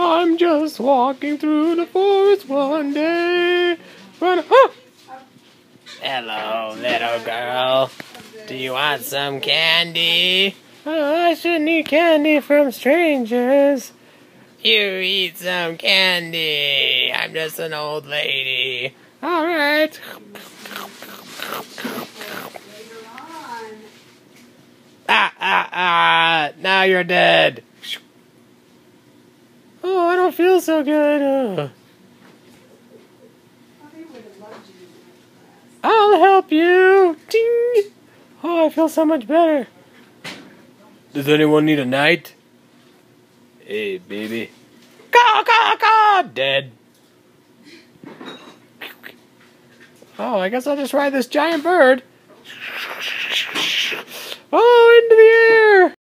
I'm just walking through the forest one day. Oh! Hello, little girl. Do you want some candy? Oh, I shouldn't eat candy from strangers. You eat some candy. I'm just an old lady. All right. Now you're dead. Oh, I don't feel so good. I'll help you. Ding. Oh, I feel so much better. Does anyone need a knight? Hey, baby. Caw, dead. Oh, I guess I'll just ride this giant bird. Oh, into the air.